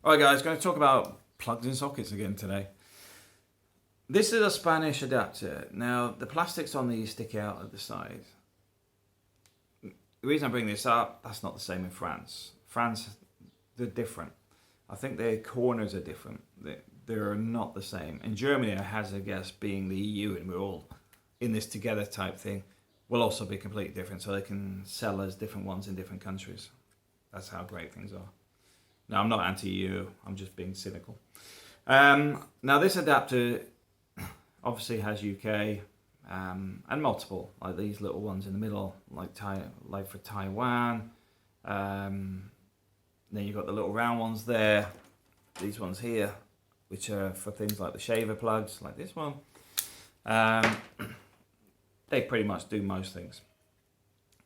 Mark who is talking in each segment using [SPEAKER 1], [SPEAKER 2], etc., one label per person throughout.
[SPEAKER 1] Alright guys, going to talk about plugs and sockets again today. This is a Spanish adapter. Now the plastics on these stick out at the side. The reason I bring this up, that's not the same in France. France, they're different. I think their corners are different. They're not the same. In Germany, I hazard a guess, being the EU and we're all in this together type thing, will also be completely different. So they can sell us different ones in different countries. That's how great things are. Now, I'm not anti-EU, I'm just being cynical. Now, this adapter obviously has UK and multiple, like these little ones in the middle, like for Taiwan. Then you've got the little round ones there, these ones here, which are for things like the shaver plugs, like this one. They pretty much do most things.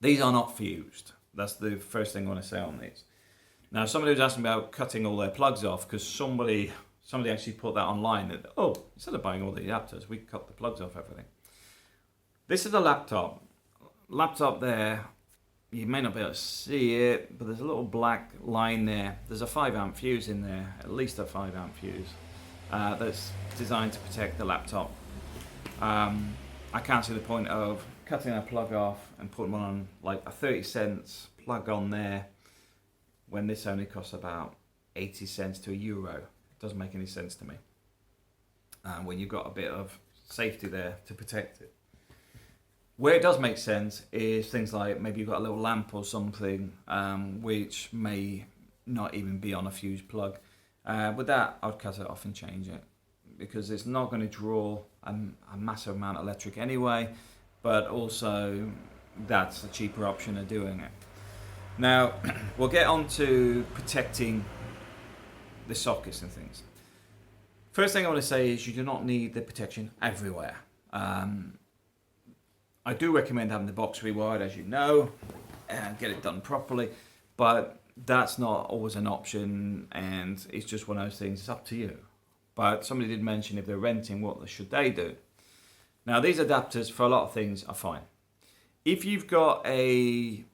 [SPEAKER 1] These are not fused. That's the first thing I want to say on these. Now, somebody was asking about cutting all their plugs off because somebody actually put that online. That, oh, instead of buying all the adapters, we cut the plugs off everything. This is a laptop. Laptop there, you may not be able to see it, but there's a little black line there. There's a 5 amp fuse in there, at least a 5 amp fuse, that's designed to protect the laptop. I can't see the point of cutting a plug off and putting one on, like a 30 cents plug on there, when this only costs about 80 cents to €1. It doesn't make any sense to me. When you've got a bit of safety there to protect it. Where it does make sense is things like maybe you've got a little lamp or something which may not even be on a fused plug. With that, I'd cut it off and change it because it's not going to draw a massive amount of electric anyway, but also that's a cheaper option of doing it. Now, we'll get on to protecting the sockets and things. First thing I want to say is you do not need the protection everywhere. I do recommend having the box rewired, as you know, and get it done properly, but that's not always an option, and it's just one of those things, it's up to you. But somebody did mention if they're renting, what should they do? Now, these adapters for a lot of things are fine. If you've got a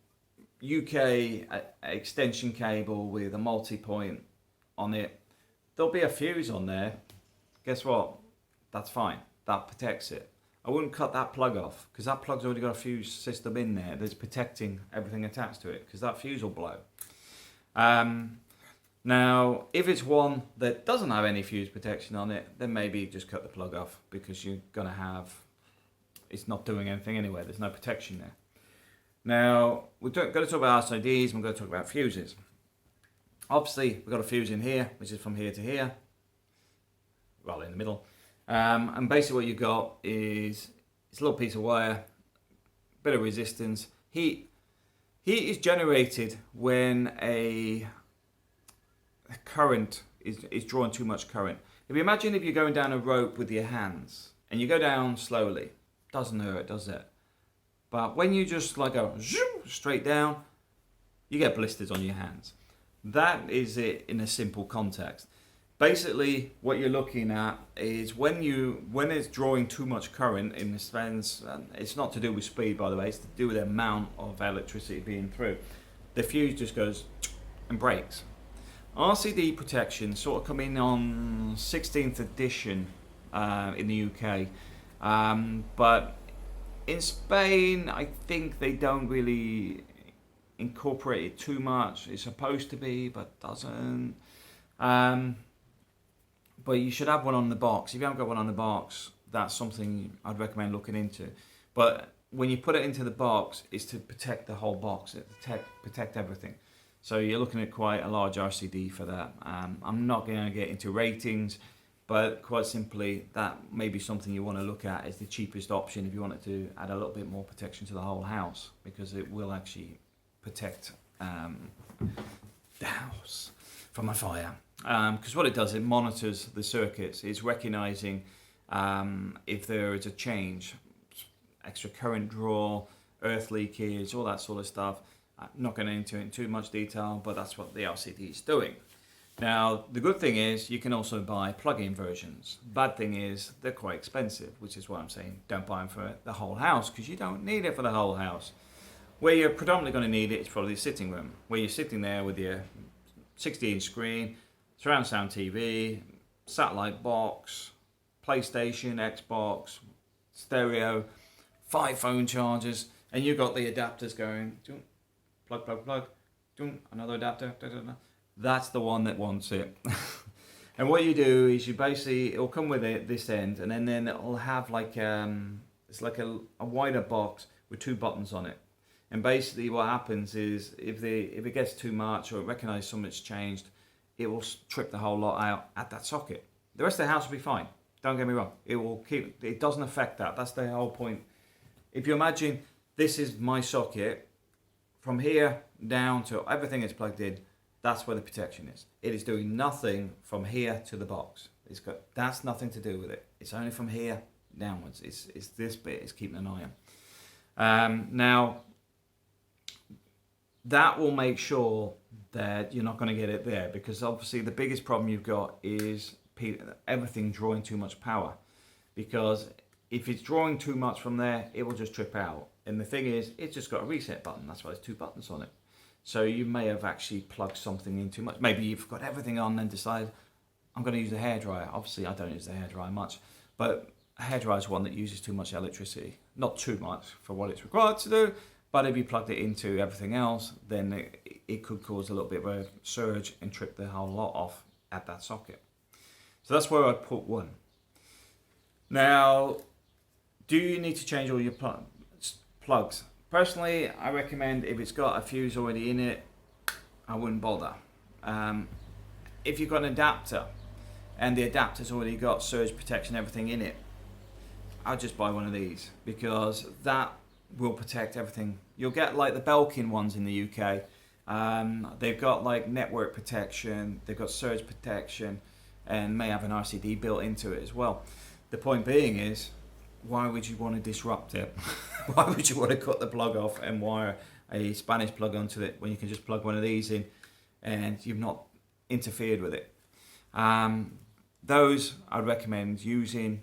[SPEAKER 1] UK extension cable with a multi-point on it, there'll be a fuse on there. Guess what? That's fine. That protects it. I wouldn't cut that plug off because that plug's already got a fuse system in there that's protecting everything attached to it because that fuse will blow. Now, if it's one that doesn't have any fuse protection on it, then maybe just cut the plug off because you're going to have, it's not doing anything anyway. There's no protection there. Now, we're going to talk about RCDs and we're going to talk about fuses. Obviously, we've got a fuse in here, which is from here to here, well, in the middle. And basically what you've got is it's a little piece of wire, bit of resistance. Heat is generated when a current is drawing too much current. If you imagine if you're going down a rope with your hands and you go down slowly, doesn't hurt, does it? But when you just like go straight down, you get blisters on your hands. That is it in a simple context. Basically, what you're looking at is when it's drawing too much current in the fans, it's not to do with speed, by the way, it's to do with the amount of electricity being through. The fuse just goes and breaks. RCD protection sort of coming on 16th edition in the UK, but in Spain, I think they don't really incorporate it too much. It's supposed to be, but doesn't. But you should have one on the box. If you haven't got one on the box, that's something I'd recommend looking into. But when you put it into the box, it's to protect the whole box, protect everything. So you're looking at quite a large RCD for that. I'm not going to get into ratings, but quite simply, that may be something you want to look at as the cheapest option if you wanted to add a little bit more protection to the whole house, because it will actually protect the house from a fire. Because what it does, it monitors the circuits. It's recognizing if there is a change, extra current draw, earth leakage, all that sort of stuff. I'm not going into it in too much detail, but that's what the LCD is doing. Now, the good thing is you can also buy plug-in versions. Bad thing is they're quite expensive, which is why I'm saying don't buy them for the whole house, because you don't need it for the whole house. Where you're predominantly going to need it is probably the sitting room, where you're sitting there with your 60-inch screen, surround sound TV, satellite box, PlayStation, Xbox, stereo, 5 phone chargers, and you've got the adapters going, plug, plug, plug, another adapter, that's the one that wants it. And what you do is you basically, it'll come with it, this end, and then it'll have like, it's like a wider box with 2 buttons on it. And basically what happens is if it gets too much or it recognises something's changed, it will trip the whole lot out at that socket. The rest of the house will be fine. Don't get me wrong. It doesn't affect that. That's the whole point. If you imagine this is my socket, from here down to everything is plugged in, that's where the protection is. It is doing nothing from here to the box. That's nothing to do with it. It's only from here downwards. It's this bit is keeping an eye on. Now, that will make sure that you're not going to get it there, because obviously the biggest problem you've got is everything drawing too much power. Because if it's drawing too much from there, it will just trip out. And the thing is, it's just got a reset button. That's why there's 2 buttons on it. So you may have actually plugged something in too much. Maybe you've got everything on and decided, I'm going to use a hairdryer. Obviously, I don't use the hairdryer much, but a hairdryer is one that uses too much electricity. Not too much for what it's required to do, but if you plugged it into everything else, then it could cause a little bit of a surge and trip the whole lot off at that socket. So that's where I'd put one. Now, do you need to change all your plugs? Personally, I recommend if it's got a fuse already in it, I wouldn't bother. If you've got an adapter and the adapter's already got surge protection, everything in it, I'll just buy one of these, because that will protect everything. You'll get like the Belkin ones in the UK. They've got like network protection, they've got surge protection, and may have an RCD built into it as well. The point being is, why would you want to disrupt it? Why would you want to cut the plug off and wire a Spanish plug onto it when you can just plug one of these in and you've not interfered with it? Those I'd recommend using.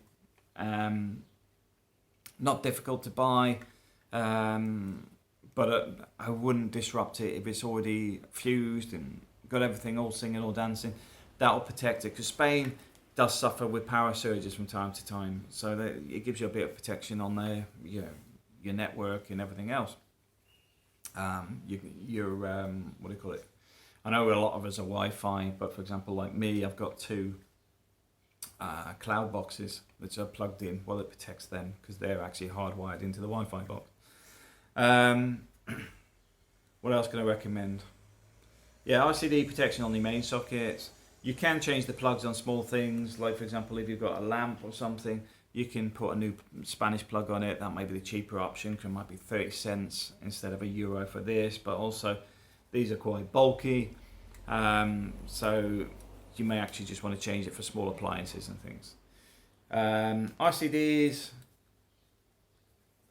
[SPEAKER 1] Not difficult to buy, but I wouldn't disrupt it if it's already fused and got everything all singing, all dancing. That'll protect it, because Spain does suffer with power surges from time to time, so that it gives you a bit of protection on your network and everything else. Your what do you call it? I know a lot of us are Wi-Fi, but for example, like me, I've got 2 cloud boxes which are plugged in. Well, it protects them because they're actually hardwired into the Wi-Fi box. What else can I recommend? Yeah, RCD protection on the main sockets. You can change the plugs on small things, like for example, if you've got a lamp or something, you can put a new Spanish plug on it. That might be the cheaper option, because it might be 30 cents instead of €1 for this, but also these are quite bulky, so you may actually just want to change it for small appliances and things. RCDs,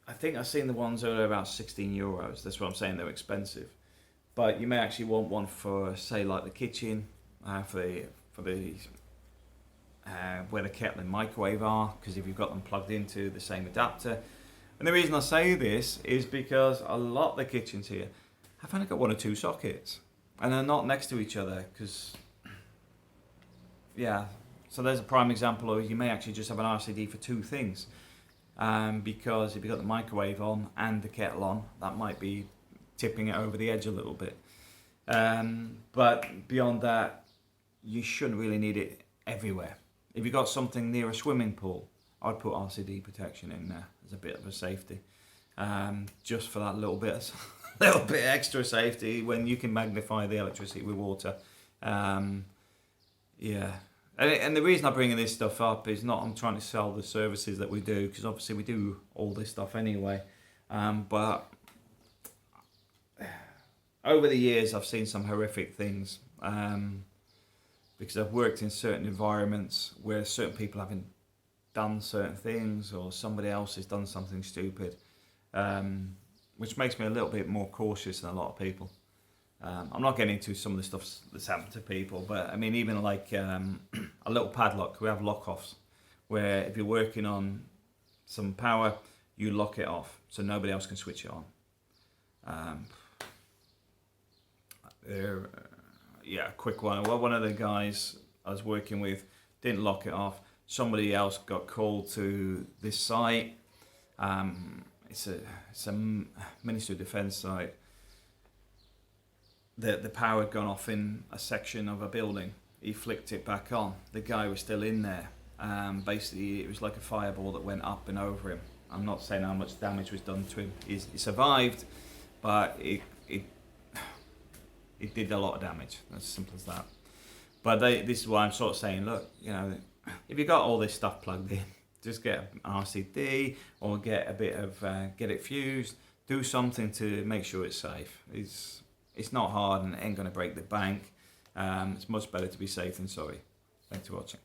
[SPEAKER 1] I think I've seen the ones that are about €16. That's what I'm saying, they're expensive. But you may actually want one for, say, like the kitchen, for the where the kettle and microwave are, because if you've got them plugged into the same adapter. And the reason I say this is because a lot of the kitchens here have only got 1 or 2 sockets, and they're not next to each other, because yeah, so there's a prime example of you may actually just have an RCD for 2 things, because if you've got the microwave on and the kettle on, that might be tipping it over the edge a little bit. But beyond that, you shouldn't really need it everywhere. If you've got something near a swimming pool, I'd put RCD protection in there as a bit of a safety, just for that little bit extra safety when you can magnify the electricity with water. Yeah, and the reason I'm bringing this stuff up is not I'm trying to sell the services that we do, because obviously we do all this stuff anyway, but over the years I've seen some horrific things, because I've worked in certain environments where certain people haven't done certain things, or somebody else has done something stupid, which makes me a little bit more cautious than a lot of people. I'm not getting into some of the stuff that's happened to people, but I mean, even like a little padlock, we have lock-offs, where if you're working on some power, you lock it off so nobody else can switch it on. yeah, quick one. Well, one of the guys I was working with didn't lock it off. Somebody else got called to this site. It's a Ministry of Defence site. The power had gone off in a section of a building. He flicked it back on. The guy was still in there. Basically, it was like a fireball that went up and over him. I'm not saying how much damage was done to him. He survived, but it did a lot of damage. As simple as that. But this is why I'm sort of saying, look, you know, if you got all this stuff plugged in, just get an RCD or get a bit of get it fused. Do something to make sure it's safe. It's not hard and it ain't going to break the bank. It's much better to be safe than sorry. Thanks for watching.